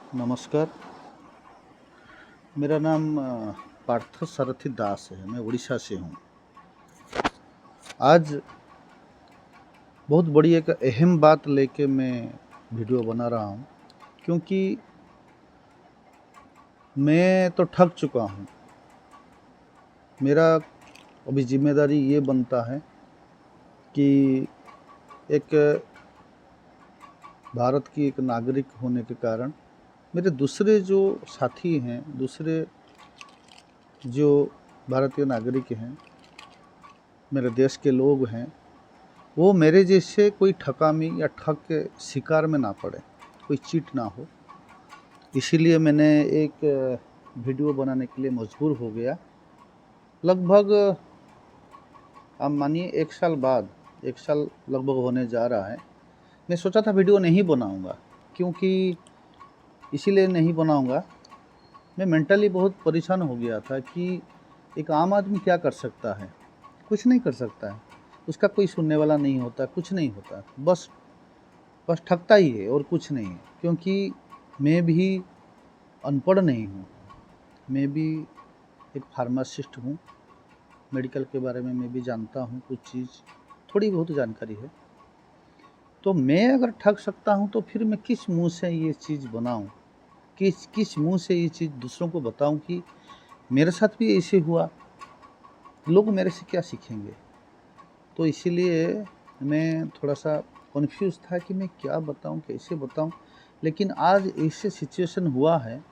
नमस्कार। मेरा नाम पार्थ सारथी दास है। मैं उड़ीसा से हूँ। आज बहुत बड़ी एक अहम बात लेके मैं वीडियो बना रहा हूँ, क्योंकि मैं तो थक चुका हूँ। मेरा अभी जिम्मेदारी ये बनता है कि एक भारत की एक नागरिक होने के कारण मेरे दूसरे जो साथी हैं, दूसरे जो भारतीय नागरिक हैं, मेरे देश के लोग हैं, वो मेरे जैसे कोई ठकामी या ठग के शिकार में ना पड़े, कोई चीट ना हो। इसीलिए मैंने एक वीडियो बनाने के लिए मजबूर हो गया। लगभग आप मानिए 1 साल बाद, 1 साल लगभग होने जा रहा है। मैं सोचा था वीडियो नहीं बनाऊंगा, क्योंकि इसीलिए नहीं बनाऊंगा, मैं मेंटली बहुत परेशान हो गया था कि एक आम आदमी क्या कर सकता है। कुछ नहीं कर सकता है। उसका कोई सुनने वाला नहीं होता, कुछ नहीं होता, बस ठगता ही है और कुछ नहीं है। क्योंकि मैं भी अनपढ़ नहीं हूँ, मैं भी एक फार्मासिस्ट हूँ। मेडिकल के बारे में मैं भी जानता हूँ, कुछ चीज़ थोड़ी बहुत जानकारी है। तो मैं अगर ठग सकता हूँ तो फिर मैं किस मुंह से ये चीज़ बनाऊँ, किस मुंह से ये चीज़ दूसरों को बताऊँ कि मेरे साथ भी ऐसे हुआ। लोग मेरे से क्या सीखेंगे। तो इसीलिए मैं थोड़ा सा कन्फ्यूज़ था कि मैं क्या बताऊँ, कैसे बताऊँ। लेकिन आज ऐसे सिचुएशन हुआ है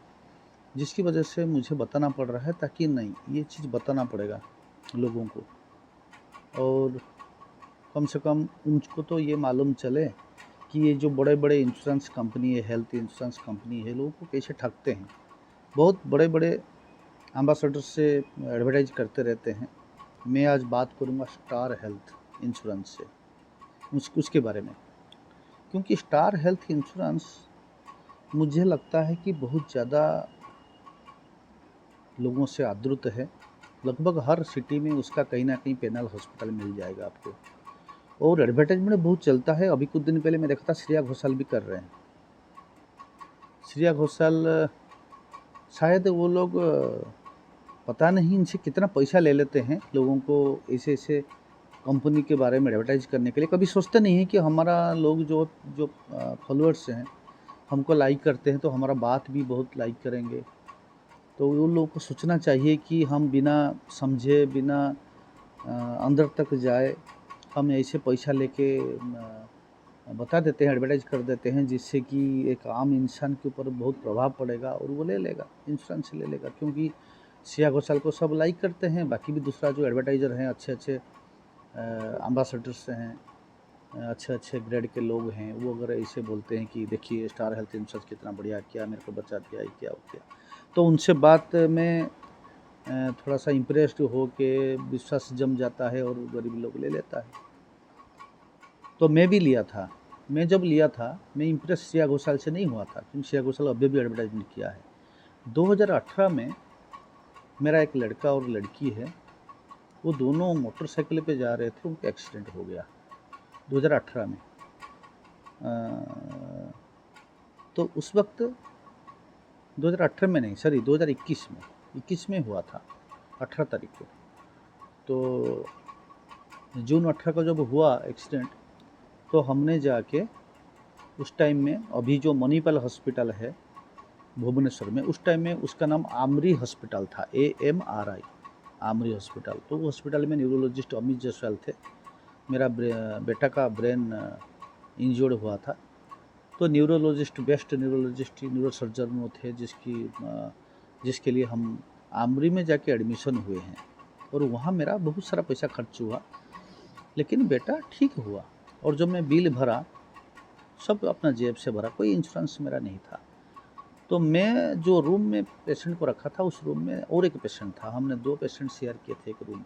जिसकी वजह से मुझे बताना पड़ रहा है, ताकि नहीं, ये चीज़ बताना पड़ेगा लोगों को। और कम से कम उनको तो ये मालूम चले कि ये जो बड़े-बड़े इंश्योरेंस कंपनी है, हेल्थ इंश्योरेंस कंपनी है, लोगों को कैसे ठगते हैं। बहुत बड़े-बड़े एम्बेसडर से एडवर्टाइज़ करते रहते हैं। मैं आज बात करूँगा स्टार हेल्थ इंश्योरेंस से, उसके बारे में। क्योंकि स्टार हेल्थ इंश्योरेंस मुझे लगता है कि बहुत ज़्यादा लोगों से आदृत है। लगभग हर सिटी में उसका कहीं ना कहीं पैनल हॉस्पिटल मिल जाएगा आपको, और एडवर्टाइजमेंट बहुत चलता है। अभी कुछ दिन पहले मैं देखा था श्रेया घोषाल भी कर रहे हैं। श्रेया घोषाल शायद वो लोग पता नहीं इनसे कितना पैसा ले लेते हैं लोगों को ऐसे ऐसे कंपनी के बारे में एडवर्टाइज करने के लिए। कभी सोचते नहीं है कि हमारा लोग जो जो फॉलोअर्स हैं, हमको लाइक करते हैं, तो हमारा बात भी बहुत लाइक करेंगे। तो उन लोगों को सोचना चाहिए कि हम बिना समझे, बिना अंदर तक जाए, हम ऐसे पैसा लेके बता देते हैं, एडवर्टाइज कर देते हैं, जिससे कि एक आम इंसान के ऊपर बहुत प्रभाव पड़ेगा और वो ले लेगा, इंश्योरेंस ले लेगा। क्योंकि श्रेया घोषाल को सब लाइक करते हैं। बाकी भी दूसरा जो एडवर्टाइज़र हैं, अच्छे अच्छे एम्बेसडर्स हैं, अच्छे अच्छे ग्रेड के लोग हैं, वो अगर ऐसे बोलते हैं कि देखिए स्टार हेल्थ इंश्योरेंस कितना बढ़िया, क्या मेरे को बचा दिया, ये क्या हो गया, तो उनसे बात में थोड़ा सा इम्प्रेस्ड हो के विश्वास जम जाता है और गरीब लोग ले लेता है। तो मैं भी लिया था। मैं जब लिया था, मैं इम्प्रेस श्रेया घोषाल से नहीं हुआ था, क्योंकि श्रेया घोषाल अभी भी एडवर्टाइजमेंट किया है। 2018 में मेरा एक लड़का और लड़की है, वो दोनों मोटरसाइकिल पे जा रहे थे, उनका एक्सीडेंट हो गया 2018 में। तो उस वक्त 2018 में नहीं, सॉरी 2021 में हुआ था, 18 तारीख को। तो जून 18 को जब हुआ एक्सीडेंट, तो हमने जाके उस टाइम में, अभी जो मणिपाल हॉस्पिटल है भुवनेश्वर में, उस टाइम में उसका नाम आमरी हॉस्पिटल था, AMRI, आमरी हॉस्पिटल। तो वो हॉस्पिटल में न्यूरोलॉजिस्ट अमित जायसवाल थे। मेरा बेटा का ब्रेन इंजर्ड हुआ था, तो न्यूरोलॉजिस्ट, बेस्ट न्यूरोलॉजिस्ट, न्यूरोसर्जन वो थे, जिसके लिए हम आमरी में जाके एडमिशन हुए हैं। और वहाँ मेरा बहुत सारा पैसा खर्च हुआ, लेकिन बेटा ठीक हुआ। और जब मैं बिल भरा, सब अपना जेब से भरा, कोई इंश्योरेंस मेरा नहीं था। तो मैं जो रूम में पेशेंट को रखा था, उस रूम में और एक पेशेंट था, हमने 2 पेशेंट शेयर किए थे एक रूम।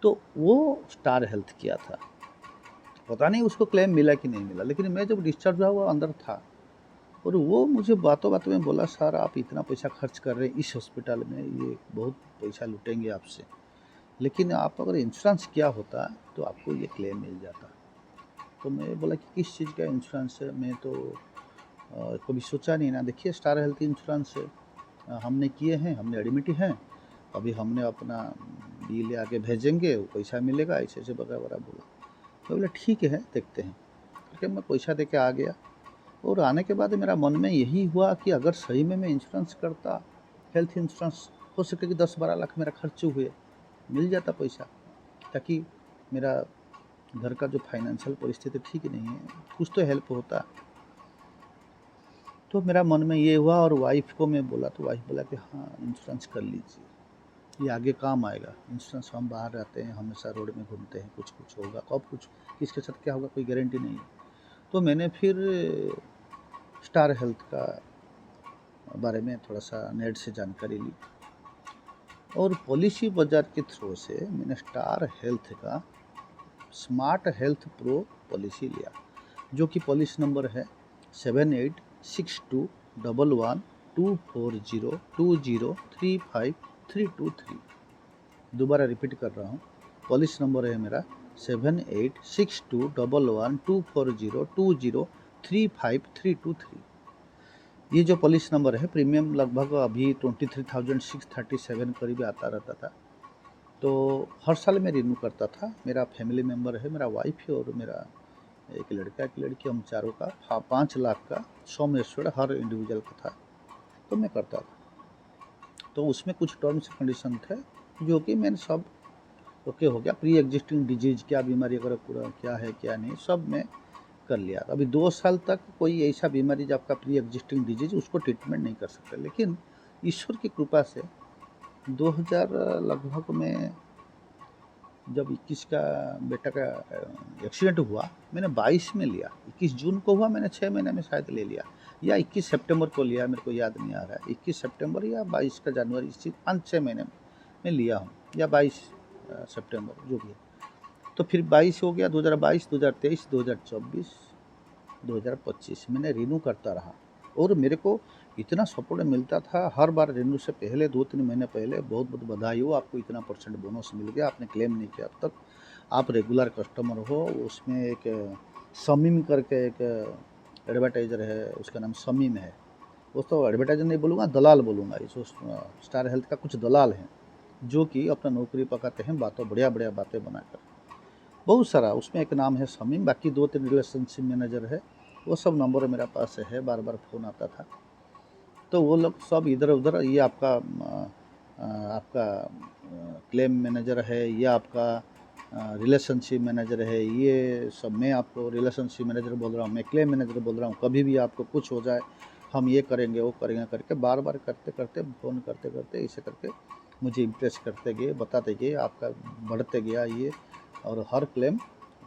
तो वो स्टार हेल्थ किया था, पता नहीं उसको क्लेम मिला कि नहीं मिला, लेकिन मैं जब डिस्चार्ज हुआ वो अंदर था। और वो मुझे बातों बातों में बोला, सर आप इतना पैसा खर्च कर रहे हैं इस हॉस्पिटल में, ये बहुत पैसा लूटेंगे आपसे, लेकिन आप अगर इंश्योरेंस किया होता तो आपको ये क्लेम मिल जाता। तो मैं बोला कि किस चीज़ का इंश्योरेंस है, मैं तो कभी सोचा नहीं ना। देखिए स्टार हेल्थ इंश्योरेंस हमने किए हैं, हमने एडमिट हैं, अभी हमने अपना बिल आगे भेजेंगे, वो पैसा मिलेगा, ऐसे ऐसे वगैरह बोला। तो बोला ठीक है देखते हैं करके मैं पैसा दे के आ गया। और आने के बाद मेरा मन में यही हुआ कि अगर सही में मैं इंश्योरेंस करता, हेल्थ इंश्योरेंस, हो सके कि 10-12 लाख मेरा खर्च हुए, मिल जाता पैसा, ताकि मेरा घर का जो फाइनेंशियल परिस्थिति ठीक नहीं है, कुछ तो हेल्प होता। तो मेरा मन में ये हुआ और वाइफ को मैं बोला, तो वाइफ बोला कि हाँ इंश्योरेंस कर लीजिए, ये आगे काम आएगा। इंश्योरेंस, हम बाहर रहते हैं, हमेशा रोड में घूमते हैं, कुछ कुछ होगा, कब कुछ किसके साथ क्या होगा कोई गारंटी नहीं है। तो मैंने फिर स्टार हेल्थ का बारे में थोड़ा सा नेट से जानकारी ली और पॉलिसी बाजार के थ्रू से मैंने स्टार हेल्थ का स्मार्ट हेल्थ प्रो पॉलिसी लिया, जो कि पॉलिसी नंबर है 7862112402035323। दोबारा रिपीट कर रहा हूँ, पॉलिसी नंबर है मेरा 7862112402035323। ये जो पॉलिसी नंबर है, प्रीमियम लगभग अभी 23,637 करीब आता रहता था। तो हर साल मैं रिन्यू करता था। मेरा फैमिली मेम्बर है, मेरा वाइफ है और मेरा एक लड़का एक लड़की, हम चारों का 5 लाख का सम एश्योर्ड हर इंडिविजुअल का था, तो मैं करता था। तो उसमें कुछ टर्म्स कंडीशन थे जो कि मैंने सब ओके हो गया। प्री एग्जिस्टिंग डिजीज, क्या बीमारी अगर पूरा क्या है क्या नहीं, सब मैं कर लिया। अभी 2 साल तक कोई ऐसा बीमारी जो आपका प्री एग्जिस्टिंग डिजीज, उसको ट्रीटमेंट नहीं कर सकते। लेकिन ईश्वर की कृपा से 2000 लगभग में जब 21 का बेटा का एक्सीडेंट हुआ, मैंने 22 में लिया। 21 जून को हुआ, मैंने 6 महीने में शायद ले लिया, या 21 सितंबर को लिया, मेरे को याद नहीं आ रहा है। 21 सितंबर या 22 का जनवरी, इसी 5-6 महीने में लिया हूँ, या 22 सितंबर जो भी है। तो फिर 22 हो गया, 2022, 2023, 2024, 2025 मैंने रिन्यू करता रहा। और मेरे को इतना सपोर्ट मिलता था हर बार रिन्यू से पहले, 2-3 महीने पहले, बहुत बहुत बधाई हो, आपको इतना % बोनस मिल गया, आपने क्लेम नहीं किया अब तक, आप रेगुलर कस्टमर हो। उसमें एक शमीम करके एक एडवर्टाइज़र है, उसका नाम शमीम है। दोस्तों एडवर्टाइज़र नहीं बोलूँगा, दलाल बोलूँगा। इस स्टार हेल्थ का कुछ दलाल हैं जो कि अपना नौकरी पकाते हैं, बातों बढ़िया बढ़िया बातें बनाकर, बहुत सारा। उसमें एक नाम है शमीम, बाकी 2-3 रिलेशनशिप मैनेजर है, वो सब नंबर मेरे पास है, बार बार फ़ोन आता था। तो वो लोग सब इधर उधर, ये आपका क्लेम मैनेजर है, ये आपका रिलेशनशिप मैनेजर है, ये सब। मैं आपको रिलेशनशिप मैनेजर बोल रहा हूँ, मैं क्लेम मैनेजर बोल रहा हूँ, कभी भी आपको कुछ हो जाए हम ये करेंगे वो करेंगे करके बार बार करते करते, फ़ोन करते करते, ऐसे करके मुझे इम्प्रेस करते गए, बताते गए, आपका बढ़ते गया ये। और हर क्लेम,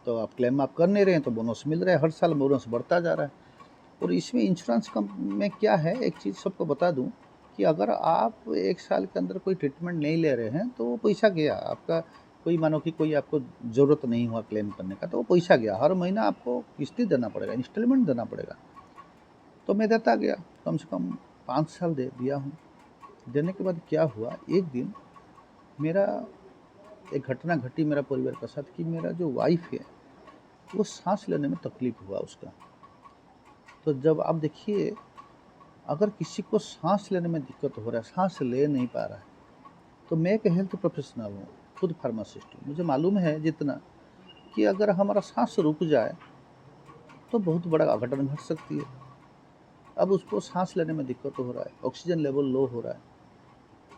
तो आप क्लेम आप कर नहीं रहे हैं तो बोनस मिल रहा है, हर साल बोनस बढ़ता जा रहा है। और इसमें इंश्योरेंस में क्या है, एक चीज़ सबको बता दूं कि अगर आप 1 साल के अंदर कोई ट्रीटमेंट नहीं ले रहे हैं तो वो पैसा गया आपका। कोई मानो कि कोई आपको ज़रूरत नहीं हुआ क्लेम करने का, तो वो पैसा गया। हर महीना आपको किस्ती देना पड़ेगा, इंस्टॉलमेंट देना पड़ेगा। तो मैं देता गया, कम से कम 5 साल दे दिया हूँ। देने के बाद क्या हुआ, एक दिन मेरा एक घटना घटी मेरा परिवार के साथ कि मेरा जो वाइफ है वो सांस लेने में तकलीफ हुआ उसका। तो जब आप देखिए, अगर किसी को सांस लेने में दिक्कत हो रहा है, सांस ले नहीं पा रहा है, तो मैं एक हेल्थ प्रोफेशनल हूँ, खुद फार्मासिस्ट हूँ, मुझे मालूम है जितना कि अगर हमारा सांस रुक जाए तो बहुत बड़ा अघटन घट सकती है। अब उसको सांस लेने में दिक्कत हो रहा है, ऑक्सीजन लेवल लो हो रहा है।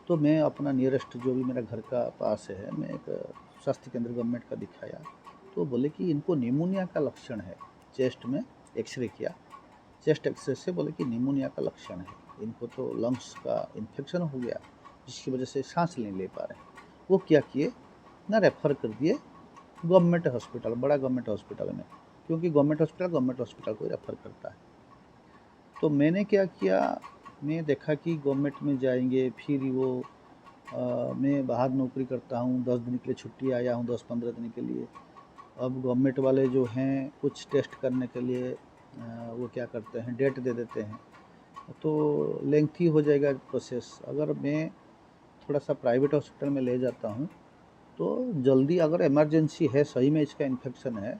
तो मैं अपना नियरेस्ट जो भी मेरा घर का पास है, मैं एक स्वास्थ्य केंद्र गवर्नमेंट का दिखाया, तो बोले कि इनको निमोनिया का लक्षण है। चेस्ट में एक्सरे किया, चेस्ट एक्सरे से बोले कि निमोनिया का लक्षण है, इनको तो लंग्स का इन्फेक्शन हो गया जिसकी वजह से सांस नहीं ले पा रहे हैं। वो क्या किए ना, रेफ़र कर दिए गवर्नमेंट हॉस्पिटल, बड़ा गवर्नमेंट हॉस्पिटल में, क्योंकि गवर्नमेंट हॉस्पिटल को रेफ़र करता है। तो मैंने क्या किया, मैं देखा कि गवर्नमेंट में जाएंगे, फिर वो मैं बाहर नौकरी करता हूँ, 10 दिन के लिए छुट्टी आया हूँ, 10-15 दिन के लिए। अब गवर्नमेंट वाले जो हैं कुछ टेस्ट करने के लिए वो क्या करते हैं, डेट दे देते हैं, तो लेंथी हो जाएगा प्रोसेस। अगर मैं थोड़ा सा प्राइवेट हॉस्पिटल में ले जाता हूँ तो जल्दी, अगर इमरजेंसी है, सही में इसका इन्फेक्शन है,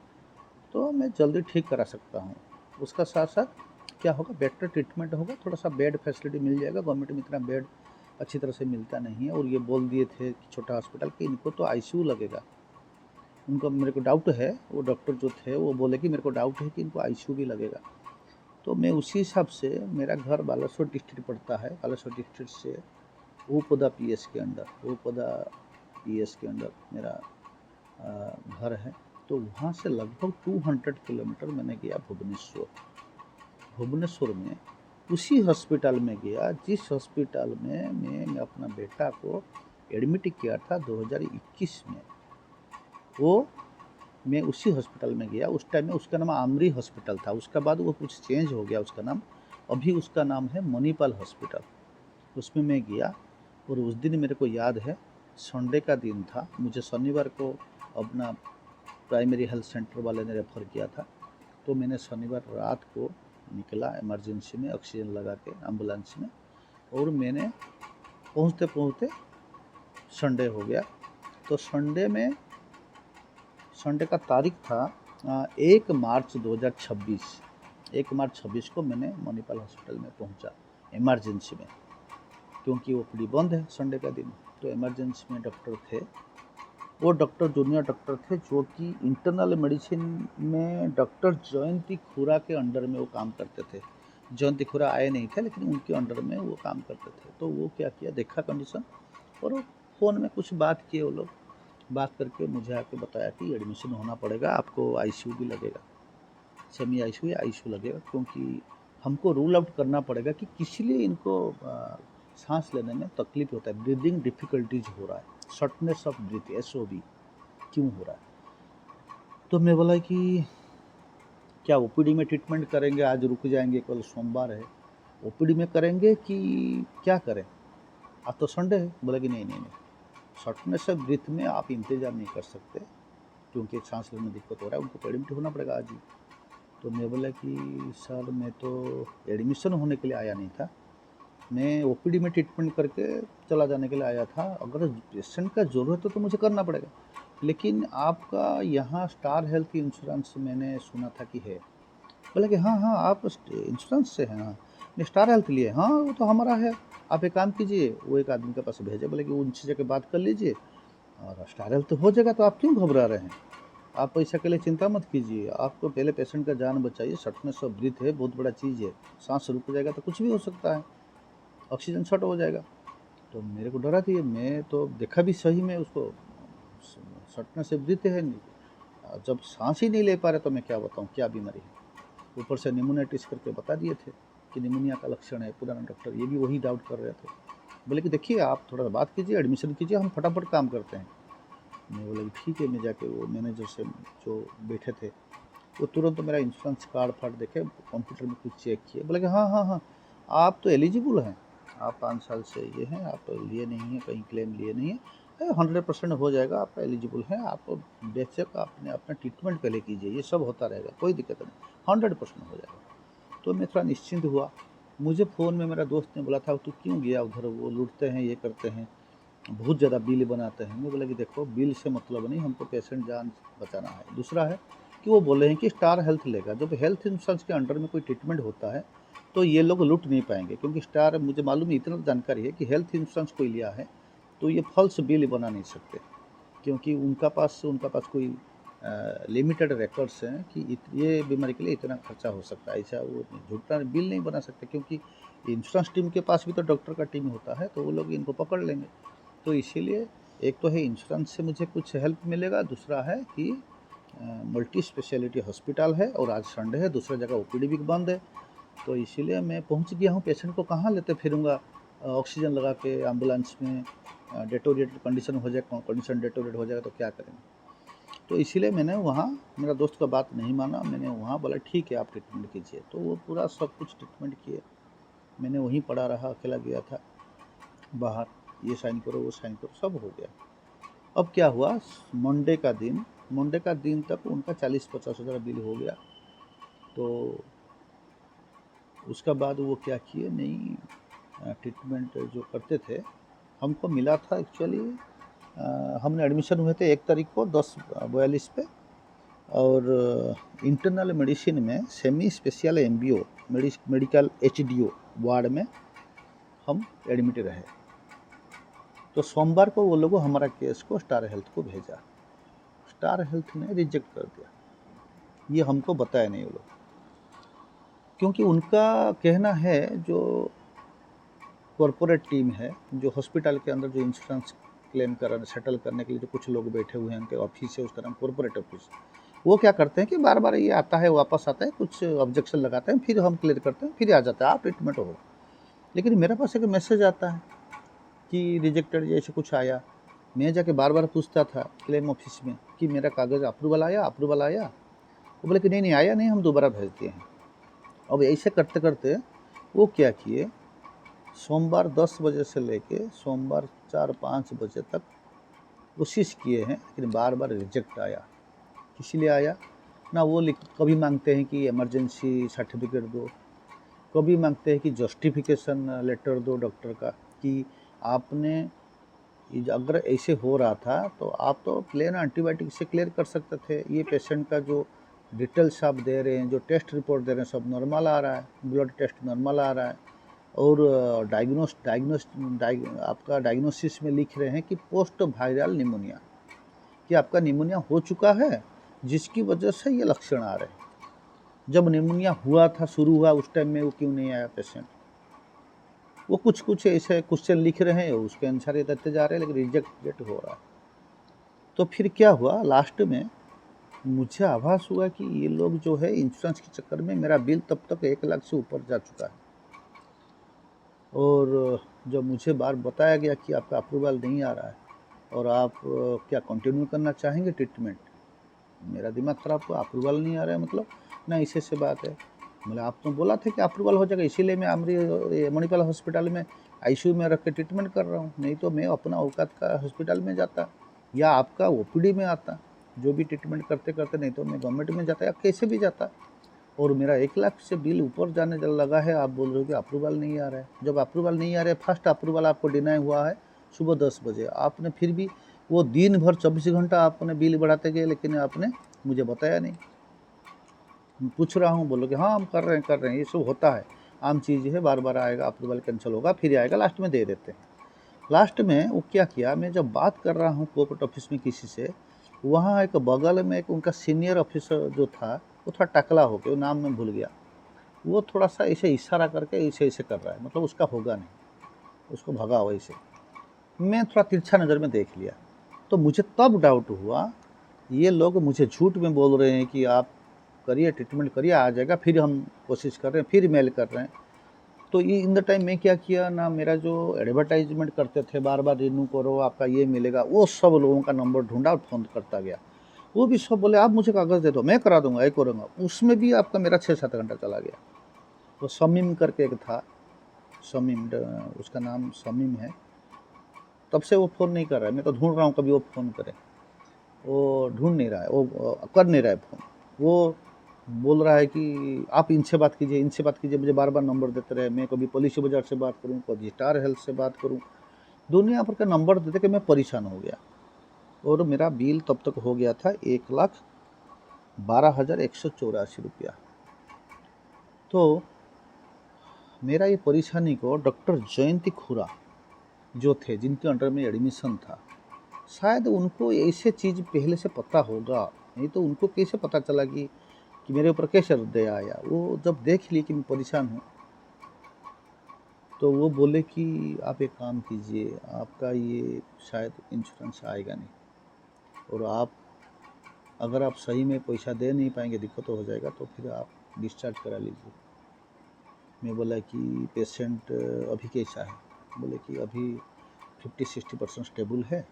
तो मैं जल्दी ठीक करा सकता हूँ। उसका साथ साथ क्या होगा, बेटर ट्रीटमेंट होगा, थोड़ा सा बेड फैसिलिटी मिल जाएगा। गवर्नमेंट में इतना बेड अच्छी तरह से मिलता नहीं है। और ये बोल दिए थे कि छोटा हॉस्पिटल कि इनको तो आईसीयू लगेगा। उनको मेरे को डाउट है, वो डॉक्टर जो थे वो बोले कि मेरे को डाउट है कि इनको आईसीयू भी लगेगा। तो मैं उसी हिसाब से, मेरा घर बालासोर डिस्ट्रिक्ट पड़ता है, बालासोर डिस्ट्रिक्ट से ऊपदा पीएस के अंडर, ऊपदा पीएस के अंडर मेरा घर है। तो वहाँ से लगभग 200 किलोमीटर मैंने गया भुवनेश्वर। भुवनेश्वर में उसी हॉस्पिटल में गया जिस हॉस्पिटल में मैं अपना बेटा को एडमिट किया था 2021 में। वो मैं उसी हॉस्पिटल में गया। उस टाइम में उसका नाम आमरी हॉस्पिटल था, उसका बाद वो कुछ चेंज हो गया उसका नाम, अभी उसका नाम है मणिपाल हॉस्पिटल। उसमें मैं गया और उस दिन मेरे को याद है संडे का दिन था। मुझे शनिवार को अपना प्राइमरी हेल्थ सेंटर वाले ने रेफ़र किया था। तो मैंने शनिवार रात को निकला इमरजेंसी में ऑक्सीजन लगा के एम्बुलेंस में, और मैंने पहुँचते पहुँचते संडे हो गया। तो संडे का तारीख था 1 मार्च 2026। 1 मार्च 26 को मैंने मणिपाल हॉस्पिटल में पहुंचा इमरजेंसी में, क्योंकि ओपीडी बंद है संडे का दिन। तो इमरजेंसी में डॉक्टर थे, वो डॉक्टर जूनियर डॉक्टर थे जो कि इंटरनल मेडिसिन में डॉक्टर जयंती खुरा के अंडर में वो काम करते थे। जयंती खुरा आए नहीं थे, लेकिन उनके अंडर में वो काम करते थे। तो वो क्या किया, देखा कंडीशन और वो फ़ोन में कुछ बात किए वो लोग। बात करके मुझे आके बताया कि एडमिशन होना पड़ेगा, आपको आईसीयू भी लगेगा, सेमी आईसीयू या आईसीयू लगेगा, क्योंकि हमको रूल आउट करना पड़ेगा कि किस लिए इनको सांस लेने में तकलीफ होता है, ब्रीदिंग डिफ़िकल्टीज हो रहा है, शॉर्टनेस ऑफ ब्रीथ एसओबी क्यों हो रहा है। तो मैं बोला कि क्या ओपीडी में ट्रीटमेंट करेंगे, आज रुक जाएंगे, कल सोमवार है, ओपीडी में करेंगे कि क्या करें, आज तो संडे है। बोला कि नहीं, शॉर्टनेस ऑफ ब्रीथ में आप इंतज़ार नहीं कर सकते, क्योंकि सांस लेने में दिक्कत हो रहा है, उनको तो एडमिट होना पड़ेगा आज ही। तो मैं बोला कि सर मैं तो एडमिशन होने के लिए आया नहीं था, मैं ओपीडी में ट्रीटमेंट करके चला जाने के लिए आया था। अगर पेशेंट का ज़रूरत है तो मुझे करना पड़ेगा, लेकिन आपका यहाँ स्टार हेल्थ इंश्योरेंस मैंने सुना था कि है। बोला कि हाँ आप इंश्योरेंस से हैं। हाँ, मैं स्टार हेल्थ लिए। हाँ वो तो हमारा है, आप एक काम कीजिए, वो एक आदमी के पास भेजे, बोले कि उनसे जाके बात कर लीजिए और स्टार हेल्थ हो जाएगा। तो आप क्यों घबरा रहे हैं, आप पैसा के लिए चिंता मत कीजिए, आपको पहले पेशेंट का जान बचाइए। शॉर्टनेस ऑफ ब्रीथ है, बहुत बड़ा चीज़ है, सांस रुक जाएगा तो कुछ भी हो सकता है, ऑक्सीजन शॉर्ट हो जाएगा। तो मेरे को डरा थी, मैं तो देखा भी सही में उसको शॉर्टनेस ऑफ ब्रीथ है, जब सांस ही नहीं ले पा रहे तो मैं क्या बताऊँ क्या बीमारी है। ऊपर से निमोनिया टेस्ट करके बता दिए थे कि निमोनिया का लक्षण है। पुराना डॉक्टर ये भी वही डाउट कर रहे थे, बोले कि देखिए आप थोड़ा बात कीजिए, एडमिशन कीजिए, हम फटाफट काम करते हैं। मैं बोला कि ठीक है। मैं जाके वो मैनेजर से जो बैठे थे वो तुरंत मेरा इंश्योरेंस कार्ड फाड़ देखे, कंप्यूटर में कुछ चेक किए, बोले कि हाँ आप तो एलिजिबल हैं, आप 5 साल से ये हैं, आप तो लिए नहीं हैं, कहीं क्लेम लिए नहीं है, 100% हो जाएगा, आपका एलिजिबल है, आप बेशक आपने अपना ट्रीटमेंट पहले कीजिए, ये सब होता रहेगा, कोई दिक्कत नहीं, 100% हो जाएगा। तो मैं थोड़ा निश्चिंत हुआ। मुझे फ़ोन में मेरा दोस्त ने बोला था तू क्यों गया उधर, वो लूटते हैं, ये करते हैं, बहुत ज़्यादा बिल बनाते हैं। मैं बोला कि देखो बिल से मतलब नहीं, हमको पेशेंट जान बचाना है। दूसरा है कि वो बोले हैं कि स्टार हेल्थ लेगा, जब हेल्थ इंश्योरेंस के अंडर में कोई ट्रीटमेंट होता है तो ये लोग लूट नहीं पाएंगे, क्योंकि स्टार, मुझे मालूम है, इतना जानकारी है कि हेल्थ इंश्योरेंस कोई लिया है तो ये फॉल्स बिल बना नहीं सकते, क्योंकि उनका पास कोई लिमिटेड रिकॉर्ड्स हैं कि ये बीमारी के लिए इतना खर्चा हो सकता है, ऐसा वो झूठा बिल नहीं बना सकते, क्योंकि इंश्योरेंस टीम के पास भी तो डॉक्टर का टीम होता है, तो वो लोग इनको पकड़ लेंगे। तो इसीलिए एक तो है इंश्योरेंस से मुझे कुछ हेल्प मिलेगा, दूसरा है कि मल्टी स्पेशलिटी हॉस्पिटल है और आज संडे है, दूसरा जगह ओपीडी भी बंद है। तो इसीलिए मैं पहुंच गया हूं। पेशेंट को कहाँ लेते फिरूंगा, ऑक्सीजन लगा के एम्बुलेंस में, डेटोरेटेड कंडीशन हो जाए, कंडीशन डेटोरेट हो जाएगा तो क्या करेंगे। तो इसीलिए मैंने वहाँ, मेरा दोस्त का बात नहीं माना, मैंने वहाँ बोला ठीक है आप ट्रीटमेंट कीजिए। तो वो पूरा सब कुछ ट्रीटमेंट किए, मैंने वहीं पड़ा रहा, अकेला गया था बाहर, ये साइन करो वो साइन करो, सब हो गया। अब क्या हुआ, मंडे का दिन तक उनका 40-50 हज़ार बिल हो गया। तो उसका बाद वो क्या किए, नई ट्रीटमेंट जो करते थे, हमको मिला था एक्चुअली, हमने एडमिशन हुए थे 1 तारीख को 10:42 पे, और इंटरनल मेडिसिन में semi special MBO medical HDO ward में हम एडमिट रहे। तो सोमवार को वो लोगों हमारा केस को स्टार हेल्थ को भेजा, स्टार हेल्थ ने रिजेक्ट कर दिया। ये हमको बताया नहीं वो लोग, क्योंकि उनका कहना है जो कॉरपोरेट टीम है, जो हॉस्पिटल के अंदर जो इंश्योरेंस क्लेम कर सेटल करने के लिए जो कुछ लोग बैठे हुए हैं, उनके ऑफिस है, उसका नाम कॉरपोरेट ऑफिस, वो क्या करते हैं कि बार बार ये आता है वापस आता है, कुछ ऑब्जेक्शन लगाते हैं, फिर हम क्लियर करते हैं, फिर आ जाता है आप ट्रीटमेंट हो। लेकिन मेरे पास एक मैसेज आता है कि रिजेक्टेड जैसे कुछ आया। मैं जाके बार बार पूछता था क्लेम ऑफिस में कि मेरा कागज़ अप्रूवल आया। वो बोले कि नहीं आया नहीं, हम दोबारा भेज दिए हैं। अब ऐसे करते करते वो क्या किए, सोमवार 10 बजे से लेके सोमवार 4-5 बजे तक कोशिश किए हैं, लेकिन बार बार रिजेक्ट आया। इसलिए आया ना, वो कभी मांगते हैं कि इमरजेंसी सर्टिफिकेट दो, कभी मांगते हैं कि जस्टिफिकेशन लेटर दो डॉक्टर का कि आपने अगर ऐसे हो रहा था तो आप तो प्लेन एंटीबायोटिक से क्लियर कर सकते थे। ये पेशेंट का जो डिटेल्स आप दे रहे हैं, जो टेस्ट रिपोर्ट दे रहे हैं, सब नॉर्मल आ रहा है, ब्लड टेस्ट नॉर्मल आ रहा है, और आपका डायग्नोसिस में लिख रहे हैं कि पोस्ट वायरल निमोनिया, कि आपका निमोनिया हो चुका है जिसकी वजह से ये लक्षण आ रहे हैं। जब निमोनिया हुआ था, शुरू हुआ, उस टाइम में वो क्यों नहीं आया पेशेंट? वो कुछ ऐसे क्वेश्चन लिख रहे हैं, उसके अनुसार ये देते जा रहे हैं, लेकिन रिजेक्ट हो रहा है। तो फिर क्या हुआ, लास्ट में मुझे आभास हुआ कि ये लोग जो है इंश्योरेंस के चक्कर में मेरा बिल तब तक 1 लाख से ऊपर जा चुका है। और जब मुझे बार बताया गया कि आपका अप्रूवल नहीं आ रहा है और आप क्या कंटिन्यू करना चाहेंगे ट्रीटमेंट, मेरा दिमाग ख़राब हुआ। अप्रूवल नहीं आ रहा है मतलब ना, ऐसे से बात है। मतलब आप तो बोला था कि अप्रूवल हो जाएगा, इसीलिए मैं मणिपाल हॉस्पिटल में आईसीयू में रख के ट्रीटमेंट कर रहा हूँ, नहीं तो मैं अपना औकात का हॉस्पिटल में जाता या आपका ओपीडी में आता, जो भी ट्रीटमेंट करते करते, नहीं तो मैं गवर्नमेंट में जाता या कैसे भी जाता। और मेरा 1 लाख से बिल ऊपर जाने लगा है, आप बोल रहे हो कि अप्रूवल नहीं आ रहा है। जब अप्रूवल नहीं आ रहा है, फर्स्ट अप्रूवल आपको डिनाई हुआ है सुबह 10 बजे, आपने फिर भी वो दिन भर 24 घंटा आपने बिल बढ़ाते गए, लेकिन आपने मुझे बताया नहीं। पूछ रहा हूँ, बोलो कि हाँ हम कर रहे हैं, ये सब होता है, आम चीज़ है, बार बार आएगा, अप्रूवल कैंसिल होगा, फिर आएगा, लास्ट में दे देते हैं। लास्ट में वो क्या किया, मैं जब बात कर रहा हूँ कोर्पोरेट ऑफिस में किसी से, वहाँ एक बगल में एक उनका सीनियर ऑफिसर जो था, वो थोड़ा टकला हो गया, वो नाम मैं भूल गया, वो थोड़ा सा ऐसे इशारा करके ऐसे कर रहा है, मतलब उसका होगा नहीं, उसको भगा वैसे। मैं थोड़ा तिरछा नज़र में देख लिया, तो मुझे तब डाउट हुआ ये लोग मुझे झूठ में बोल रहे हैं कि आप करिए, ट्रीटमेंट करिए, आ जाएगा, फिर हम कोशिश कर रहे हैं, फिर मेल कर रहे हैं। तो ये इन द टाइम मैं क्या किया ना, मेरा जो एडवर्टाइजमेंट करते थे बार बार रिन्यू करो आपका ये मिलेगा, वो सब लोगों का नंबर ढूंढा और फ़ोन करता गया। वो भी सब बोले आप मुझे कागज़ दे दो, मैं करा दूंगा, ये करूँगा। उसमें भी आपका मेरा 6-7 घंटा चला गया। तो शमीम करके एक था, शमीम, उसका नाम शमीम है, तब से वो फ़ोन नहीं कर रहा है। मैं तो ढूंढ रहा हूँ कभी वो फ़ोन करे, वो ढूंढ नहीं रहा है, वो कर नहीं रहा है फ़ोन। वो बोल रहा है कि आप इनसे बात कीजिए, मुझे बार बार नंबर देते रहे। मैं कभी पॉलिसी बाजार से बात करूं, कभी स्टार हेल्थ से बात करूं, दुनिया भर का नंबर देते कि मैं परेशान हो गया। और मेरा बिल तब तक हो गया था 1,12,184 रुपया। तो मेरा ये परेशानी को डॉक्टर जयंती खुरा जो थे, जिनके अंडर में एडमिशन था, शायद उनको ऐसे चीज़ पहले से पता होगा, नहीं तो उनको कैसे पता चला कि मेरे ऊपर कैसे दया आया। वो जब देख ली कि मैं परेशान हूँ, तो वो बोले कि आप एक काम कीजिए, आपका ये शायद इंश्योरेंस आएगा नहीं, और अगर आप सही में पैसा दे नहीं पाएंगे, दिक्कत हो जाएगा, तो फिर आप डिस्चार्ज करा लीजिए। मैं बोला कि पेशेंट अभी कैसा है? बोले कि अभी 50-60% स्टेबल है,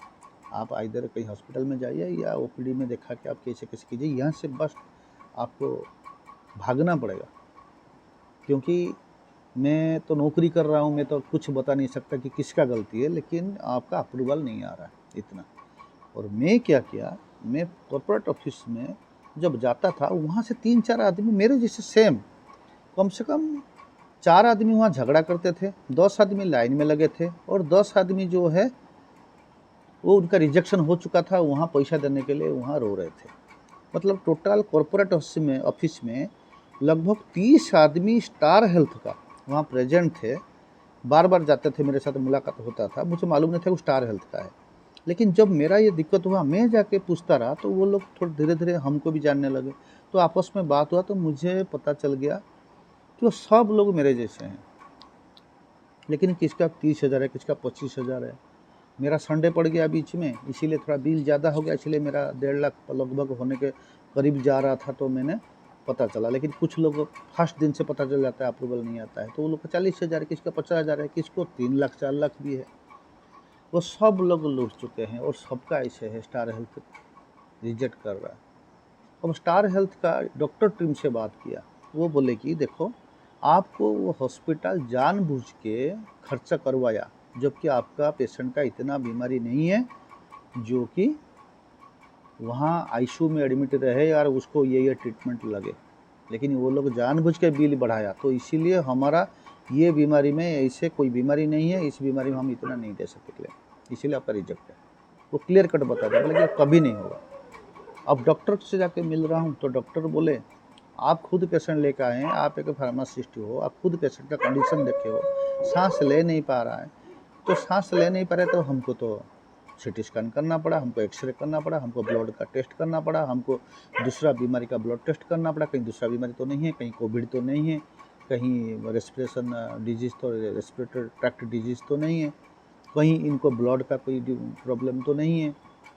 आप इधर कहीं हॉस्पिटल में जाइए या ओपीडी में देखा कि आप कैसे कीजिए, यहाँ से बस आपको भागना पड़ेगा, क्योंकि मैं तो नौकरी कर रहा हूँ, मैं तो कुछ बता नहीं सकता कि किसका गलती है, लेकिन आपका अप्रूवल नहीं आ रहा है, इतना। और मैं क्या किया, मैं कॉर्पोरेट ऑफिस में जब जाता था, वहाँ से 3-4 आदमी मेरे जैसे सेम, कम से कम 4 आदमी वहाँ झगड़ा करते थे, 10 आदमी लाइन में लगे थे, और 10 आदमी जो है वो उनका रिजेक्शन हो चुका था, वहाँ पैसा देने के लिए वहाँ रो रहे थे। मतलब टोटल कॉर्पोरेट ऑफिस में लगभग 30 आदमी स्टार हेल्थ का वहाँ प्रेजेंट थे, बार बार जाते थे, मेरे साथ मुलाकात होता था, मुझे मालूम नहीं था वो स्टार हेल्थ का है। लेकिन जब मेरा ये दिक्कत हुआ, मैं जाके पूछता रहा, तो वो लोग थोड़ा धीरे धीरे हमको भी जानने लगे, तो आपस में बात हुआ, तो मुझे पता चल गया कि वो सब लोग मेरे जैसे हैं, लेकिन किसका 30,000 है, किसका 25,000 है। मेरा संडे पड़ गया बीच में, इसीलिए थोड़ा बिल ज़्यादा हो गया, इसलिए मेरा 1.5 लाख लगभग होने के करीब जा रहा था, तो मैंने पता चला। लेकिन कुछ लोग फर्स्ट दिन से पता चल जाता है, अप्रूवल नहीं आता है, तो वो लोग का 40,000 है, किसका 50,000 है, किसको 3 लाख 4 लाख भी है। वो सब लोग लूट चुके हैं और सबका ऐसे है, स्टार हेल्थ रिजेक्ट कर रहा है। अब स्टार हेल्थ का डॉक्टर टीम से बात किया, वो बोले कि देखो, आपको वो हॉस्पिटल जानबूझ के खर्चा करवाया, जबकि आपका पेशेंट का इतना बीमारी नहीं है जो कि वहाँ आईसीयू में एडमिट रहे और उसको ये ट्रीटमेंट लगे, लेकिन वो लोग जानबूझ के बिल बढ़ाया। तो इसीलिए हमारा ये बीमारी में ऐसे कोई बीमारी नहीं है, इस बीमारी में हम इतना नहीं दे सकते क्लेम, इसीलिए आपका रिजेक्ट है। वो क्लियर कट बता दिया, बोले कि कभी नहीं होगा। अब डॉक्टर से जाके मिल रहा हूँ, तो डॉक्टर बोले आप खुद पेशेंट लेकर आए हैं, आप एक फार्मासिस्ट हो, आप खुद पेशेंट का कंडीशन देखे हो, सांस ले नहीं पा रहा है, तो सांस ले नहीं पा रहे तो हमको तो सीटी स्कैन करना पड़ा, हमको एक्सरे करना पड़ा, हमको ब्लड का टेस्ट करना पड़ा, हमको दूसरा बीमारी का ब्लड टेस्ट करना पड़ा, कहीं दूसरा बीमारी तो नहीं है, कहीं कोविड तो नहीं है, कहीं रेस्पिरेशन डिजीज़ तो रेस्पिरेटरी ट्रैक्ट डिजीज़ तो नहीं है, कहीं इनको ब्लड का कोई प्रॉब्लम तो नहीं है।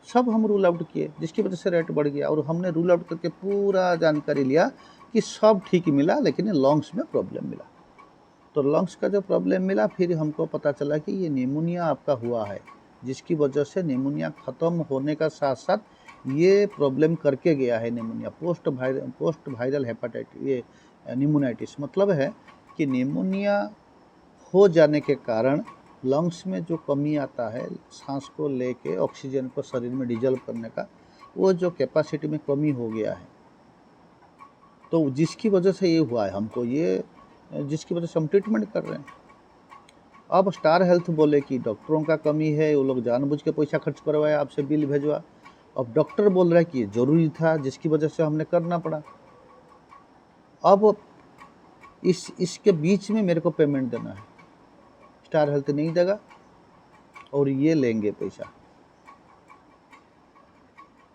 सब हम रूल आउट किए, जिसकी वजह से रेट बढ़ गया। और हमने रूल आउट करके पूरा जानकारी लिया कि सब ठीक मिला, लेकिन लंग्स में प्रॉब्लम मिला। तो लंग्स का जो प्रॉब्लम मिला, फिर हमको पता चला कि ये निमोनिया आपका हुआ है, जिसकी वजह से निमोनिया ख़त्म होने का साथ साथ ये प्रॉब्लम करके गया है। निमोनिया पोस्ट वायरल हेपेटाइटिस, ये निमोनाइटिस मतलब है कि निमोनिया हो जाने के कारण लंग्स में जो कमी आता है, सांस को लेके ऑक्सीजन को शरीर में डिजल्व करने का, वो जो कैपेसिटी में कमी हो गया है, तो जिसकी वजह से ये हुआ है हमको, ये जिसकी वजह से हम ट्रीटमेंट कर रहे हैं। अब स्टार हेल्थ बोले कि डॉक्टरों का कमी है, वो लोग जानबूझ के पैसा खर्च करवाया, आपसे बिल भेजवा। अब डॉक्टर बोल रहा है कि ये ज़रूरी था, जिसकी वजह से हमने करना पड़ा। अब इसके बीच में मेरे को पेमेंट देना है, स्टार हेल्थ नहीं देगा और ये लेंगे पैसा।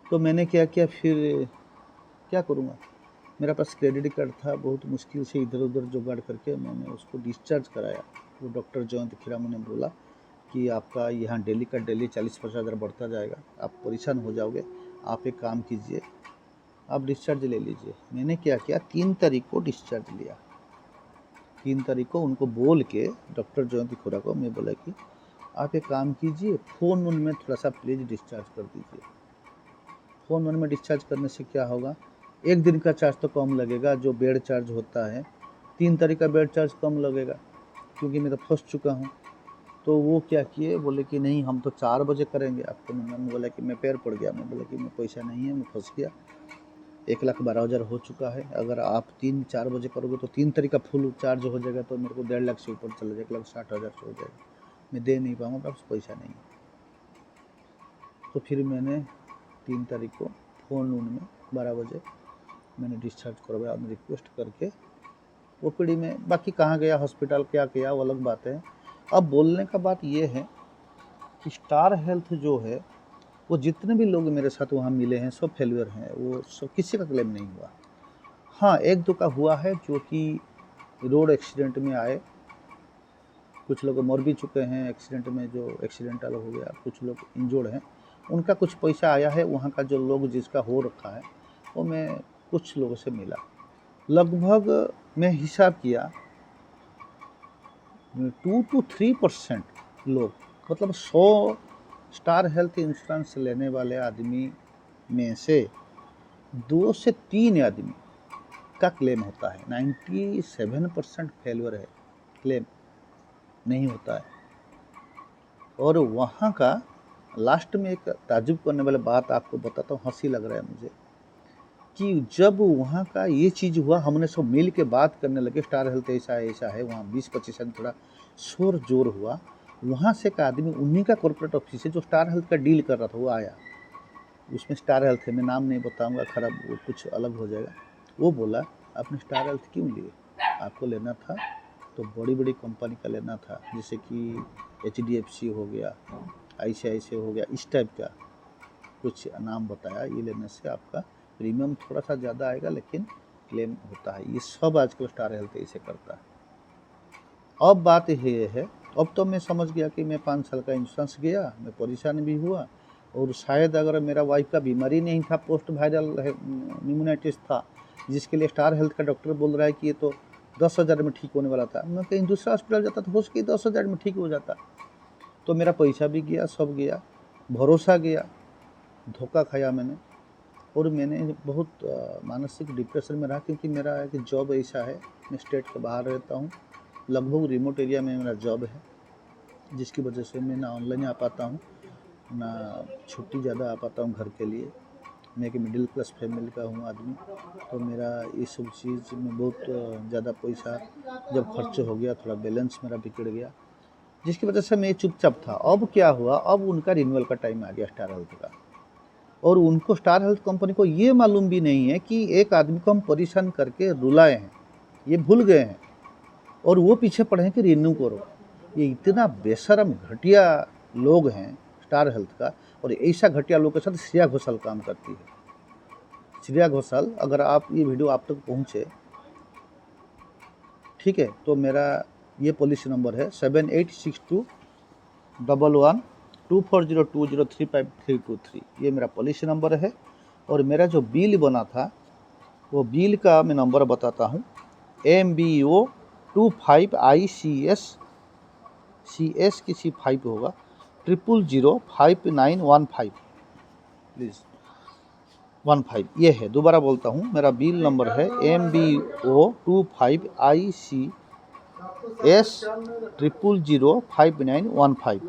तो मैंने क्या किया, फिर क्या करूँगा, मेरा पास क्रेडिट कार्ड था, बहुत मुश्किल से इधर उधर जुगाड़ करके मैंने उसको डिस्चार्ज कराया। वो डॉक्टर जयंत खीरामू ने बोला कि आपका यहाँ डेली का डेली 40-50 हज़ार बढ़ता जाएगा, आप परेशान हो जाओगे, आप एक काम कीजिए, आप डिस्चार्ज ले लीजिए। मैंने क्या किया, 3 तारीख को डिस्चार्ज लिया। 3 तारीख को उनको बोल के, डॉक्टर जयंत खीरा को मैं बोला कि आप एक काम कीजिए, फ़ोन में थोड़ा सा प्लीज़ डिस्चार्ज कर दीजिए। फ़ोन में डिस्चार्ज करने से क्या होगा, 1 दिन का चार्ज तो कम लगेगा, जो बेड चार्ज होता है 3 तारीख का बेड चार्ज कम लगेगा, क्योंकि मैं तो फंस चुका हूँ। तो वो क्या किए, बोले कि नहीं हम तो 4 बजे करेंगे आपको। मैंने बोला कि मैं पैर पड़ गया, मैं बोला कि मैं पैसा नहीं है, मैं फंस गया, 1,12,000 हो चुका है, अगर आप 3-4 बजे करोगे तो 3 तारीख का फुल चार्ज हो जाएगा, तो मेरे को 1.5 लाख से ऊपर चला जाएगा, 1,60,000 से हो जाएगा, मैं दे नहीं पाऊँगा, आपसे पैसा नहीं है। तो फिर मैंने 3 तारीख को फ़ोन में 12 बजे मैंने डिस्चार्ज करवाया, रिक्वेस्ट करके ओपीडी में। बाकी कहाँ गया, हॉस्पिटल क्या किया, वो अलग बात है। अब बोलने का बात ये है कि स्टार हेल्थ जो है, वो जितने भी लोग मेरे साथ वहाँ मिले हैं सब फेलियर हैं, वो सब किसी का क्लेम नहीं हुआ। हाँ, 1-2 का हुआ है, जो कि रोड एक्सीडेंट में आए, कुछ लोग मर भी चुके हैं एक्सीडेंट में, जो एक्सीडेंटल हो गया, कुछ लोग इंजर्ड हैं, उनका कुछ पैसा आया है। वहाँ का जो लोग जिसका हो रखा है, वो मैं कुछ लोगों से मिला, लगभग मैं हिसाब किया 2-3% लोग, मतलब 100 स्टार हेल्थ इंश्योरेंस लेने वाले आदमी में से 2 से 3 आदमी का क्लेम होता है। 97% फेलियर है, क्लेम नहीं होता है। और वहाँ का लास्ट में एक ताज्जुब करने वाली बात आपको बताता हूँ, हंसी लग रहा है मुझे, कि जब वहाँ का ये चीज़ हुआ, हमने सब मिल के बात करने लगे, स्टार हेल्थ ऐसा है, वहाँ 20-25 आदमी, थोड़ा शोर जोर हुआ। वहाँ से एक आदमी, उन्हीं का कॉर्पोरेट ऑफिस है, जो स्टार हेल्थ का डील कर रहा था, वो आया। उसमें स्टार हेल्थ है, मैं नाम नहीं बताऊँगा, खराब वो कुछ अलग हो जाएगा। वो बोला आपने स्टार हेल्थ क्यों लिए? आपको लेना था तो बड़ी बड़ी कंपनी का लेना था, जैसे कि HDFC हो गया, ICICI हो गया, इस टाइप का कुछ नाम बताया। ये लेने से आपका प्रीमियम थोड़ा सा ज़्यादा आएगा लेकिन क्लेम होता है। ये सब आजकल स्टार हेल्थ ऐसे करता है। अब बात ये है, अब तो मैं समझ गया कि मैं 5 साल का इंश्योरेंस गया, मैं परेशान भी हुआ, और शायद अगर मेरा वाइफ का बीमारी नहीं था, पोस्ट वायरल न्यूमोनाइटिस था, जिसके लिए स्टार हेल्थ का डॉक्टर बोल रहा है कि ये तो 10,000 में ठीक होने वाला था, मैं कहीं दूसरा हॉस्पिटल जाता तो हो सके 10,000 में ठीक हो जाता। तो मेरा पैसा भी गया, सब गया, भरोसा गया, धोखा खाया मैंने, और मैंने बहुत मानसिक डिप्रेशन में रहा, क्योंकि मेरा एक जॉब ऐसा है, मैं स्टेट के बाहर रहता हूँ, लगभग रिमोट एरिया में मेरा जॉब है, जिसकी वजह से मैं ना ऑनलाइन आ पाता हूँ, ना छुट्टी ज़्यादा आ पाता हूँ घर के लिए। मैं एक मिडिल क्लास फैमिली का हूँ आदमी, तो मेरा ये सब चीज़ में बहुत ज़्यादा पैसा जब खर्च हो गया, थोड़ा बैलेंस मेरा बिगड़ गया, जिसकी वजह से मैं चुपचाप था। अब क्या हुआ, अब उनका रिन्यूअल का टाइम आ गया स्टार हेल्थ का, और उनको स्टार हेल्थ कंपनी को ये मालूम भी नहीं है कि एक आदमी को हम परेशान करके रुलाए हैं, ये भूल गए हैं, और वो पीछे पड़े हैं कि रिन्यू करो। ये इतना बेशरम घटिया लोग हैं स्टार हेल्थ का, और ऐसा घटिया लोग के साथ श्रेया घोषाल काम करती है। श्रेया घोषाल, अगर आप ये वीडियो आप तक पहुँचे, ठीक है, तो मेरा ये पॉलिसी नंबर है 7862112402035323। ये मेरा पॉलिसी नंबर है, और मेरा जो बिल बना था वो बिल का मैं नंबर बताता हूँ, MBO 25ICS किसी 5 होगा 0005915 प्लीज़ 15। ये है, दोबारा बोलता हूँ, मेरा बिल नंबर है MBO 25ICS 0005915।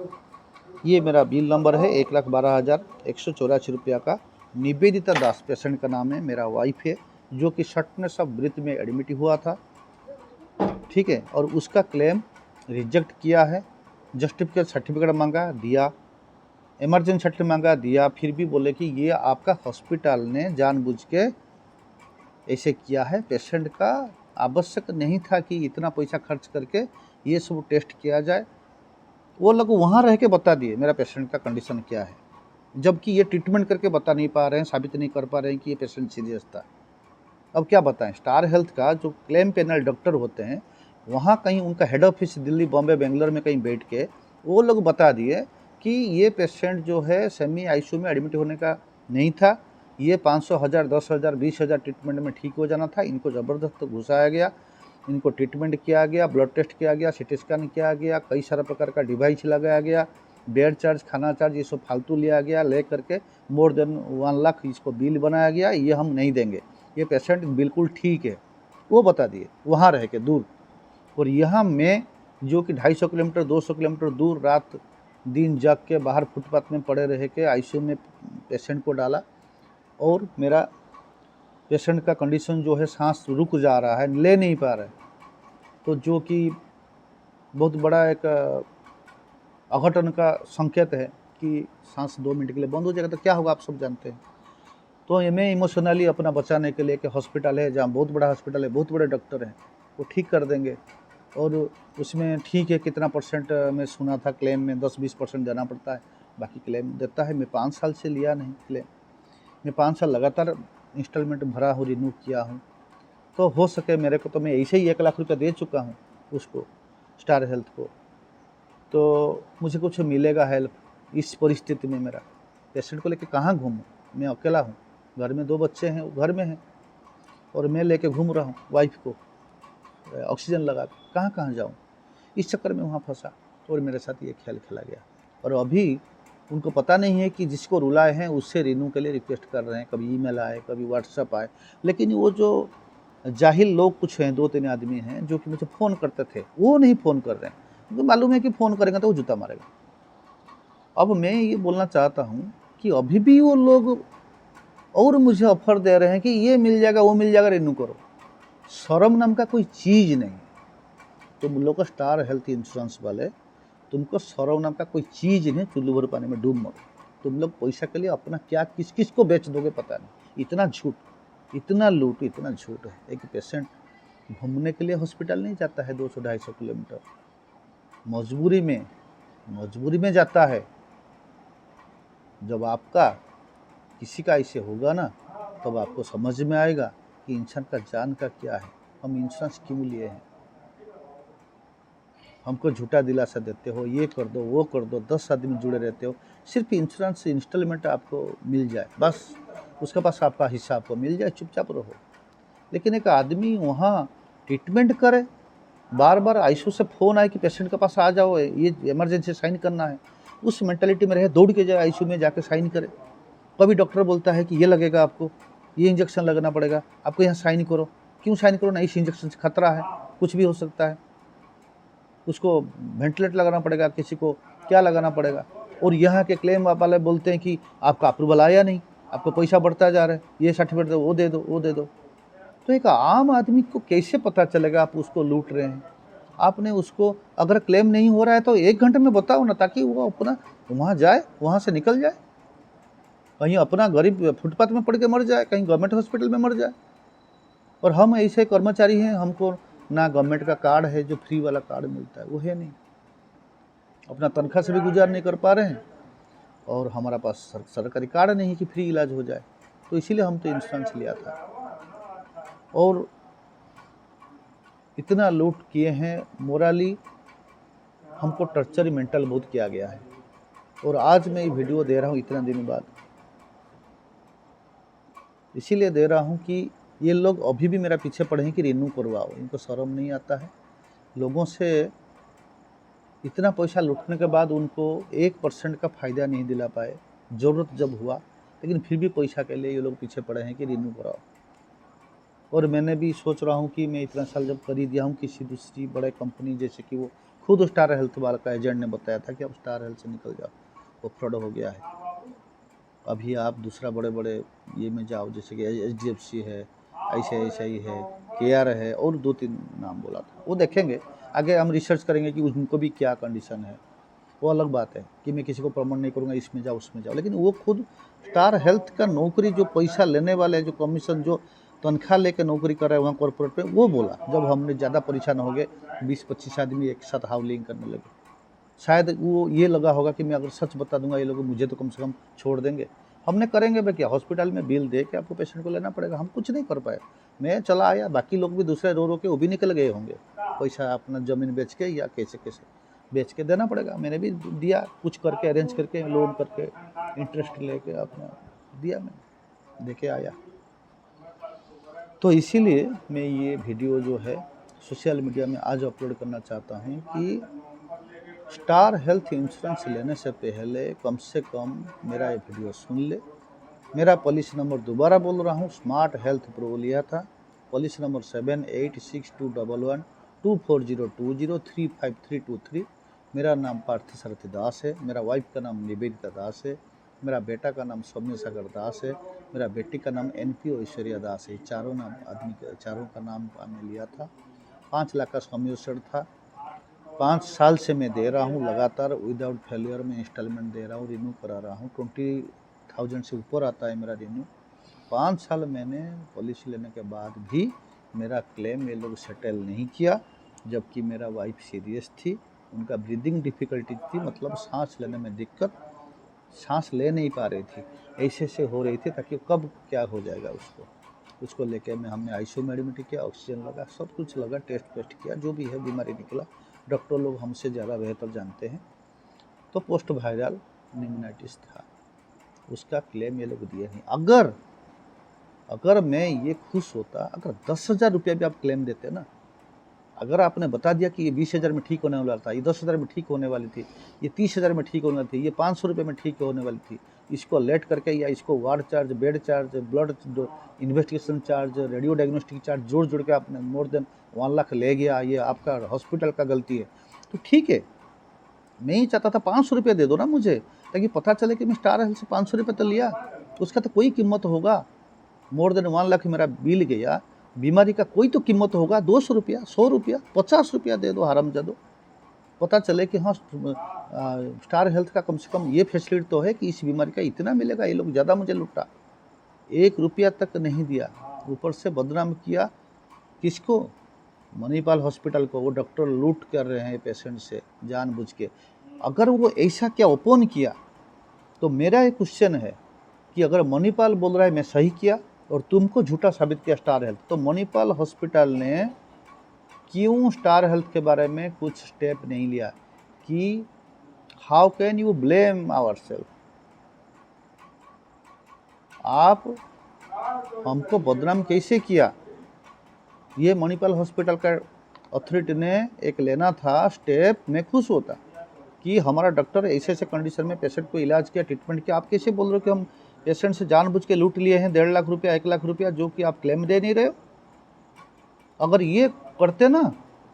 ये मेरा बिल नंबर है। 1,12,184 रुपया का। निवेदिता दास पेशेंट का नाम है, मेरा वाइफ है, जो कि शर्टनेस ऑफ ब्रीथ में एडमिट हुआ था, ठीक है, और उसका क्लेम रिजेक्ट किया है। जस्टिफिकेट सर्टिफिकेट मांगा, दिया, इमरजेंसी सर्टिफिकेट मांगा, दिया, फिर भी बोले कि ये आपका हॉस्पिटल ने जानबूझ के ऐसे किया है, पेशेंट का आवश्यक नहीं था कि इतना पैसा खर्च करके ये सब टेस्ट किया जाए। वो लोग वहाँ रह के बता दिए मेरा पेशेंट का कंडीशन क्या है, जबकि ये ट्रीटमेंट करके बता नहीं पा रहे हैं, साबित नहीं कर पा रहे हैं कि ये पेशेंट सीरियस था। अब क्या बताएं, स्टार हेल्थ का जो क्लेम पैनल डॉक्टर होते हैं, वहाँ कहीं उनका हेड ऑफिस दिल्ली, बॉम्बे, बेंगलोर में कहीं बैठ के वो लोग बता दिए कि ये पेशेंट जो है सेमी ICU में एडमिट होने का नहीं था, ये 500, 1000, 10,000, 20,000 ट्रीटमेंट में ठीक हो जाना था। इनको ज़बरदस्त घुसाया गया, इनको ट्रीटमेंट किया गया, ब्लड टेस्ट किया गया, CT स्कैन किया गया, कई सारा प्रकार का डिवाइस लगाया गया, बेड चार्ज, खाना चार्ज, ये सब फालतू लिया गया, ले करके मोर देन 1 लाख इसको बिल बनाया गया। ये हम नहीं देंगे, ये पेशेंट बिल्कुल ठीक है, वो बता दिए वहाँ रह के दूर। और यहाँ मैं जो कि 250 किलोमीटर 200 किलोमीटर दूर रात दिन जाग के बाहर फुटपाथ में पड़े रह के ICU में पेशेंट को डाला, और मेरा पेशेंट का कंडीशन जो है, सांस रुक जा रहा है, ले नहीं पा रहा है, तो जो कि बहुत बड़ा एक अघटन का संकेत है कि सांस 2 मिनट के लिए बंद हो जाएगा तो क्या होगा, आप सब जानते हैं। तो मैं इमोशनली अपना बचाने के लिए कि हॉस्पिटल है, जहाँ बहुत बड़ा हॉस्पिटल है, बहुत बड़े डॉक्टर हैं, वो ठीक कर देंगे, और उसमें ठीक है कितना % मैं सुना था क्लेम में 10-20% देना पड़ता है, बाकी क्लेम देता है। मैं 5 साल से लिया नहीं क्लेम, मैं 5 साल लगातार इंस्टॉलमेंट भरा हूँ, रिन्यू किया हूँ, तो हो सके मेरे को, तो मैं ऐसे ही 1 लाख रुपया दे चुका हूँ उसको, स्टार हेल्थ को, तो मुझे कुछ मिलेगा हेल्प। इस परिस्थिति में मेरा पेशेंट को लेके कहाँ घूमूँ, मैं अकेला हूँ, घर में 2 बच्चे हैं, वो घर में हैं, और मैं लेके घूम रहा हूँ वाइफ को ऑक्सीजन लगा के, कहाँ कहाँ जाऊँ। इस चक्कर में वहाँ फंसा, और मेरे साथ ये खेल खेला गया। और अभी उनको पता नहीं है कि जिसको रुलाए हैं उससे रिन्यू के लिए रिक्वेस्ट कर रहे हैं, कभी ईमेल आए, कभी व्हाट्सएप आए, लेकिन वो जो जाहिल लोग कुछ हैं, 2-3 आदमी हैं जो कि मुझे फ़ोन करते थे, वो नहीं फ़ोन कर रहे हैं, क्योंकि मालूम है कि फ़ोन करेंगे तो वो जूता मारेगा। अब मैं ये बोलना चाहता हूँ कि अभी भी वो लोग और मुझे ऑफ़र दे रहे हैं कि ये मिल जाएगा, वो मिल जाएगा, रिन्यू करो। शर्म नाम का कोई चीज़ नहीं। तुम लोग का स्टार हेल्थ इंश्योरेंस वाले, तुमको शर्म नाम का कोई चीज़ नहीं, चुल्लू भर पानी में डूब मरो। तुम लोग पैसा के लिए अपना क्या किस किस को बेच दोगे पता नहीं, इतना झूठ, इतना लूट, इतना झूठ है। एक पेशेंट घूमने के लिए हॉस्पिटल नहीं जाता है 200-250 किलोमीटर, मजबूरी में जाता है। जब आपका किसी का ऐसे होगा ना, तब आपको समझ में आएगा कि इंसान का जान का क्या है। हम इंश्योरेंस क्यों लिए हैं? हमको झूठा दिलासा देते हो, ये कर दो, वो कर दो, 10 आदमी जुड़े रहते हो, सिर्फ इंश्योरेंस इंस्टॉलमेंट आपको मिल जाए, बस उसके पास आपका हिस्सा आपको मिल जाए, चुपचाप रहो। लेकिन एक आदमी वहाँ ट्रीटमेंट करे, बार बार आईसीयू से फ़ोन आए कि पेशेंट के पास आ जाओ, ये इमरजेंसी साइन करना है, उस मेंटालिटी में रहे, दौड़ के जाए आईसीयू में जाके साइन करे। कभी डॉक्टर बोलता है कि ये लगेगा आपको, ये इंजेक्शन लगना पड़ेगा, आपको यहाँ साइन करो। क्यों साइन करो? नहीं, इस इंजेक्शन से खतरा है, कुछ भी हो सकता है, उसको वेंटिलेटर लगाना पड़ेगा, किसी को क्या लगाना पड़ेगा। और यहाँ के क्लेम वाले बोलते हैं कि आपका अप्रूवल आया नहीं, आपको पैसा बढ़ता जा रहा है, ये सर्टिफिकेट दो, वो दे दो, वो दे दो। तो एक आम आदमी को कैसे पता चलेगा आप उसको लूट रहे हैं? आपने उसको अगर क्लेम नहीं हो रहा है तो 1 घंटे में बताओ ना, ताकि वो अपना वहाँ जाए, वहाँ से निकल जाए, कहीं अपना गरीब फुटपाथ में पड़ के मर जाए, कहीं गवर्नमेंट हॉस्पिटल में मर जाए। और हम ऐसे कर्मचारी हैं, हमको ना गवर्नमेंट का कार्ड है जो फ्री वाला कार्ड मिलता है, वो है नहीं, अपना तनख्वाह से भी गुजार नहीं कर पा रहे हैं, और हमारा पास सरकारी कार्ड नहीं है कि फ्री इलाज हो जाए। तो इसीलिए हम तो इंश्योरेंस लिया था। और इतना लूट किए हैं, मोराली हमको टर्चर मेंटल बहुत किया गया है। और आज मैं ये वीडियो दे रहा हूँ इतना दिन बाद, इसीलिए दे रहा हूँ कि ये लोग अभी भी मेरा पीछे पड़े हैं कि रिन्यू करवाओ। इनको शर्म नहीं आता है? लोगों से इतना पैसा लूटने के बाद उनको 1% का फ़ायदा नहीं दिला पाए, ज़रूरत जब हुआ, लेकिन फिर भी पैसा के लिए ये लोग पीछे पड़े हैं कि रिन्यू कराओ। और मैंने भी सोच रहा हूँ कि मैं इतना साल जब कर ही दिया हूँ, किसी दूसरी बड़े कंपनी, जैसे कि वो खुद स्टार हेल्थ वाला का एजेंट ने बताया था कि अब स्टार हेल्थ से निकल जाओ, वो फ्रॉड हो गया है। अभी आप दूसरा बड़े ये में जाओ, जैसे कि HDFC है, ICICI है, KR है, और 2-3 नाम बोला था, वो देखेंगे आगे, हम रिसर्च करेंगे कि उनको भी क्या कंडीशन है। वो अलग बात है कि मैं किसी को प्रमोट नहीं करूँगा इसमें जाओ उसमें जाओ, लेकिन वो खुद स्टार हेल्थ का नौकरी, जो पैसा लेने वाले, जो कमीशन, जो तनख्वाह लेके नौकरी कर रहे हैं वहाँ कॉर्पोरेट पे, वो बोला जब हमने ज़्यादा परेशान हो गए, 20-25 आदमी एक साथ हाउलिंग करने लगे। शायद वो ये लगा होगा कि मैं अगर सच बता दूंगा ये लोग मुझे तो कम से कम छोड़ देंगे। हमने करेंगे भाई क्या, हॉस्पिटल में बिल दे के आपको पेशेंट को लेना पड़ेगा, हम कुछ नहीं कर पाए। मैं चला आया, बाकी लोग भी दूसरे रो के वो भी निकल गए होंगे, पैसा अपना ज़मीन बेच के या कैसे बेच के देना पड़ेगा। मैंने भी दिया, कुछ करके अरेंज करके, लोन करके, इंटरेस्ट लेके अपना दिया, मैं देके आया। तो इसीलिए मैं ये वीडियो जो है सोशल मीडिया में आज अपलोड करना चाहता हूँ कि स्टार हेल्थ इंश्योरेंस लेने से पहले कम से कम मेरा ये वीडियो सुन ले। मेरा पॉलिसी नंबर दोबारा बोल रहा हूँ, स्मार्ट हेल्थ प्रो लिया था, पॉलिसी नंबर 7862112402035323। मेरा नाम पार्थी सारथी दास है, मेरा वाइफ का नाम निवेदिता दास है, मेरा बेटा का नाम सौम्य सागर दास है, मेरा बेटी का नाम NPO ऐश्वर्या दास है। चारों का नाम हमने लिया था। 5 लाख का सॉल्यूशन था। 5 साल से मैं दे रहा हूँ लगातार, विदाउट फेलियर में इंस्टॉलमेंट दे रहा हूँ, रिन्यू करा रहा हूँ। 20,000 से ऊपर आता है मेरा रिन्यू। 5 साल मैंने पॉलिसी लेने के बाद भी मेरा क्लेम ये लोग सेटल नहीं किया, जबकि मेरा वाइफ सीरियस थी, उनका ब्रीदिंग डिफ़िकल्टी थी, मतलब सांस लेने में दिक्कत, सांस ले नहीं पा रही थी, ऐसे हो रही थी, ताकि कब क्या हो जाएगा उसको लेके हमने ICU में एडमिट किया, ऑक्सीजन लगा, सब कुछ लगा, टेस्ट किया, जो भी है बीमारी निकला। डॉक्टर लोग हमसे ज़्यादा बेहतर जानते हैं। तो पोस्ट वायरल निमोनाइटिस था, उसका क्लेम ये लोग दिए नहीं। अगर मैं ये खुश होता, अगर 10,000 रुपया भी आप क्लेम देते ना, अगर आपने बता दिया कि ये 20,000 में ठीक होने वाला था, ये 10,000 में ठीक होने वाली थी, ये 30,000 में ठीक होने वाली थी, ये 500 रुपये में ठीक होने वाली थी, इसको लेट करके या इसको ward charge, bed charge, blood investigation charge, radio diagnostic charge जोड़ के आपने मोर देन 1 लाख ले गया, ये आपका हॉस्पिटल का गलती है। तो ठीक है, मैं ही चाहता था 500 रुपये दे दो ना मुझे, ताकि पता चले कि मैं स्टार हेल्थ से 500 रुपये तो लिया, उसका तो कोई कीमत होगा। मोर देन 1 लाख मेरा बिल गया, बीमारी का कोई तो कीमत होगा। 200 रुपया, 100 रुपया, 50 रुपया दे दो, हरामजादो। पता चले कि हाँ, स्टार हेल्थ का कम से कम ये फैसिलिटी तो है कि इस बीमारी का इतना मिलेगा। ये लोग ज़्यादा मुझे लूटा, 1 रुपया तक नहीं दिया। ऊपर से बदनाम किया किसको? मणिपाल हॉस्पिटल को। वो डॉक्टर लूट कर रहे हैं पेशेंट से जानबूझ के। अगर वो ऐसा क्या ओपन किया तो मेरा एक क्वेश्चन है कि अगर मणिपाल बोल रहा है मैं सही किया और तुमको झूठा साबित किया स्टार हेल्थ, तो मणिपाल हॉस्पिटल ने क्यों स्टार हेल्थ के बारे में कुछ स्टेप नहीं लिया कि how can you blame our self? आप हमको बदनाम कैसे किया? ये मणिपाल हॉस्पिटल का अथॉरिटी ने एक लेना था स्टेप। मैं खुश होता कि हमारा डॉक्टर ऐसे ऐसे कंडीशन में पेशेंट को इलाज किया, ट्रीटमेंट किया। आप कैसे बोल रहे हो कि हम पेशेंट से जानबूझ के लूट लिए हैं 1.5 लाख रुपया, 1 लाख रुपया, जो कि आप क्लेम दे नहीं रहे हो? अगर ये करते ना,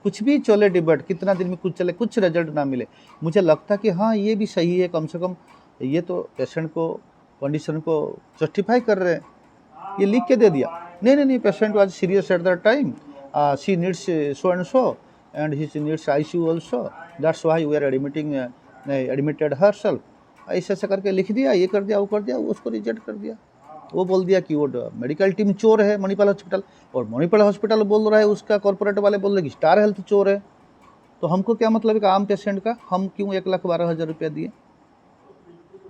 कुछ भी चले डिबेट, कितना दिन में कुछ चले, कुछ रिजल्ट ना मिले, मुझे लगता कि हाँ ये भी सही है, कम से कम ये तो पेशेंट को कंडीशन को जस्टिफाई कर रहे हैं। ये लिख के दे दिया, नहीं, patient was serious at that time, she needs so and so and he needs ICU also, that's why we are admitted herself. ऐसे ऐसे करके लिख दिया, ये कर दिया, वो कर दिया, उसको रिजेक्ट कर दिया। वो बोल दिया कि वो मेडिकल टीम चोर है मणिपाल हॉस्पिटल, और मणिपाल हॉस्पिटल बोल रहा है, उसका कॉर्पोरेट वाले बोल रहे कि स्टार हेल्थ चोर है। तो हमको क्या मतलब है कि आम पेशेंट का? हम क्यों 1,12,000 रुपया दिए?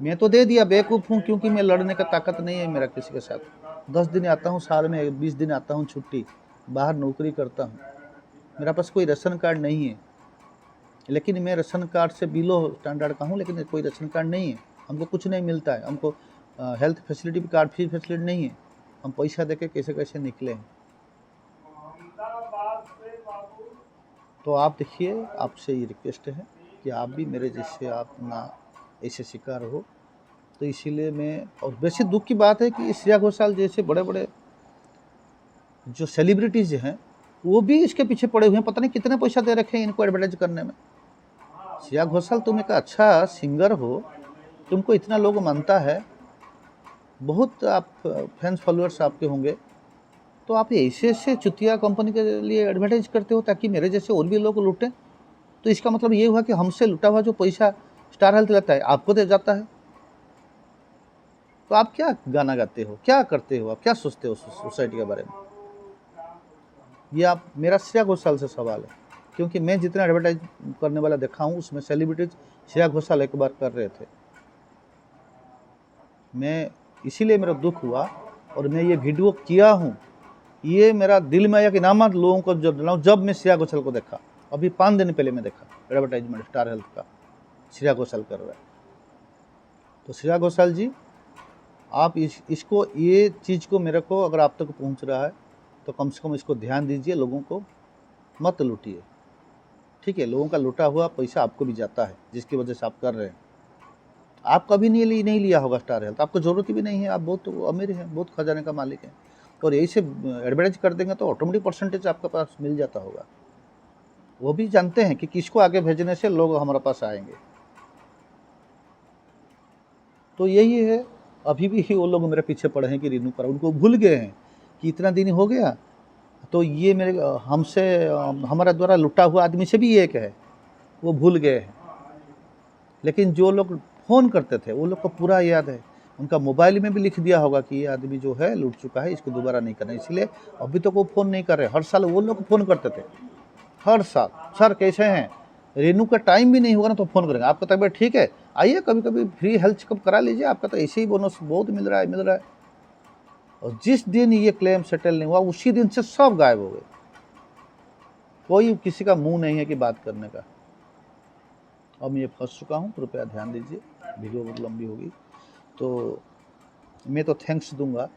मैं तो दे दिया, बेवकूफ़ हूँ, क्योंकि मैं लड़ने का ताकत नहीं है मेरा किसी के साथ। 10 दिन आता हूँ साल में, 20 दिन आता हूँ छुट्टी, बाहर नौकरी करता हूँ, मेरा पास कोई राशन कार्ड नहीं है, लेकिन मैं राशन कार्ड से बिलो स्टैंडर्ड का हूँ, लेकिन कोई राशन कार्ड नहीं है, हमको कुछ नहीं मिलता है, हमको हेल्थ फैसिलिटी भी, कार्ड फ्री फैसिलिटी नहीं है। हम पैसा देके कैसे कैसे निकले हैं। तो आप देखिए, आपसे ये रिक्वेस्ट है कि आप भी मेरे जैसे आप ना ऐसे शिकार हो। तो इसीलिए मैं, और वैसे दुख की बात है कि श्रेया घोषाल जैसे बड़े बड़े जो सेलिब्रिटीज़ हैं वो भी इसके पीछे पड़े हुए हैं। पता नहीं कितने पैसा दे रखे हैं इनको एडवर्टाइज करने में। श्रेया घोषाल, तुम एक अच्छा सिंगर हो, तुमको इतना लोग मानता है, बहुत आप फैंस फॉलोअर्स आपके होंगे, तो आप ऐसे ऐसे चुतिया कंपनी के लिए एडवर्टाइज करते हो ताकि मेरे जैसे और भी लोग लूटें। तो इसका मतलब ये हुआ कि हमसे लुटा हुआ जो पैसा स्टार हेल्थ लेता है आपको दे जाता है। तो आप क्या गाना गाते हो, क्या करते हो, आप क्या सोचते हो सोसाइटी के बारे में? ये आप, मेरा श्रेया घोषाल से सवाल है, क्योंकि मैं जितना एडवर्टाइज करने वाला देखा हूँ उसमें सेलिब्रिटीज श्रेया घोषाल एक बार कर रहे थे। मैं इसीलिए मेरा दुख हुआ और मैं ये वीडियो किया हूँ। ये मेरा दिल में आया कि नामत लोगों को जब मैं श्रेया घोषाल को देखा, अभी 5 दिन पहले मैं देखा एडवर्टाइजमेंट स्टार हेल्थ का, श्रेया घोषाल कर रहा है। तो श्रेया घोषाल जी, आप इसको, ये चीज़ को मेरे को अगर आप तक पहुंच रहा है तो कम से कम इसको ध्यान दीजिए, लोगों को मत लूटिए, ठीक है? लोगों का लूटा हुआ पैसा आपको भी जाता है, जिसकी वजह से आप कर रहे हैं। आप कभी नहीं लिया होगा स्टार हेल्थ, आपको ज़रूरत भी नहीं है, आप बहुत अमीर हैं, बहुत खजाने का मालिक हैं, और यही से एडवर्टाइज कर देंगे तो ऑटोमेटिक परसेंटेज आपके पास मिल जाता होगा। वो भी जानते हैं कि किसको आगे भेजने से लोग हमारे पास आएंगे। तो यही है, अभी भी वो लोग मेरे पीछे पड़े हैं कि रीनू पर, उनको भूल गए हैं कि इतना दिन हो गया तो ये मेरे हमसे हमारा द्वारा लुटा हुआ आदमी से भी एक है, वो भूल गए हैं। लेकिन जो लोग फ़ोन करते थे वो लोग को पूरा याद है, उनका मोबाइल में भी लिख दिया होगा कि ये आदमी जो है लूट चुका है, इसको दोबारा नहीं करना। इसलिए अभी तक वो फ़ोन नहीं कर रहे। हर साल वो लोग फ़ोन करते थे, हर साल, सर कैसे हैं, रेनू का टाइम भी नहीं होगा ना तो फ़ोन करेंगे, आपका तबीयत ठीक है, आइए कभी कभी फ्री हेल्थ चेकअप करा लीजिए, आपका तो ऐसे ही बोनस बहुत मिल रहा है। और जिस दिन ये क्लेम सेटल नहीं हुआ उसी दिन से सब गायब हो गए, कोई किसी का मुंह नहीं है कि बात करने का। अब मैं फंस चुका हूँ, कृपया ध्यान दीजिए, वीडियो बहुत लंबी होगी। तो मैं तो थैंक्स दूंगा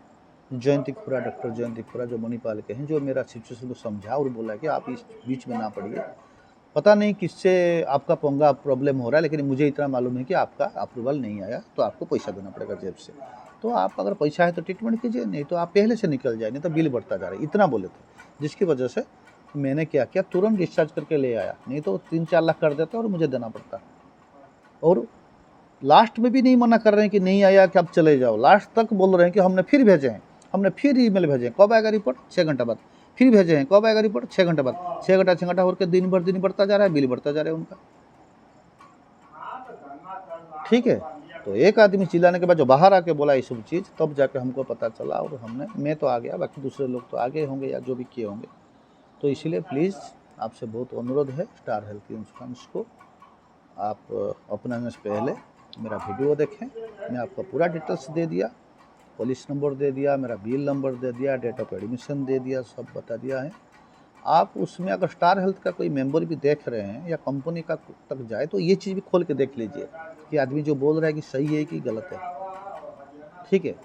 जयंती खुरा, डॉक्टर जयंती खुरा, जो मणिपाल के हैं, जो मेरा सिचुएशन को समझा और बोला कि आप इस बीच में ना पड़िए। पता नहीं किससे आपका पंगा प्रॉब्लम हो रहा है, लेकिन मुझे इतना मालूम है कि आपका अप्रूवल नहीं आया तो आपको पैसा देना पड़ेगा जेब से। तो आप अगर पैसा है तो ट्रीटमेंट कीजिए, नहीं तो आप पहले से निकल जाए, नहीं तो बिल बढ़ता जा रहा है। इतना बोले थे, जिसकी वजह से मैंने क्या किया, तुरंत डिस्चार्ज करके ले आया, नहीं तो 3-4 लाख कर देता और मुझे देना पड़ता। और लास्ट में भी नहीं मना कर रहे हैं कि नहीं आया कि आप चले जाओ, लास्ट तक बोल रहे हैं कि हमने फिर भेजे हैं, हमने फिर ईमेल भेजे हैं, कब आएगा रिपोर्ट, 6 घंटा बाद, फिर भेजे हैं, कब आएगा रिपोर्ट, 6 घंटा बाद, 6 घंटा होकर दिन बढ़ता जा रहा है, बिल बढ़ता जा रहा है उनका। ठीक है, तो एक आदमी चिल्लाने के बाद जो बाहर आके बोला ये सब चीज़, तब जाके हमको पता चला और मैं तो आ गया, बाकी दूसरे लोग तो आगे होंगे या जो भी किए होंगे। तो इसीलिए प्लीज़ आपसे बहुत अनुरोध है, स्टार हेल्थ इंश्योरेंस को आप अपनाने से पहले मेरा वीडियो देखें। मैं आपको पूरा डिटेल्स दे दिया, पॉलिसी नंबर दे दिया, मेरा बिल नंबर दे दिया, डेट ऑफ एडमिशन दे दिया, सब बता दिया है। आप उसमें अगर स्टार हेल्थ का कोई मेंबर भी देख रहे हैं या कंपनी का तक जाए तो ये चीज़ भी खोल के देख लीजिए कि आदमी जो बोल रहा है कि सही है कि गलत है, ठीक है।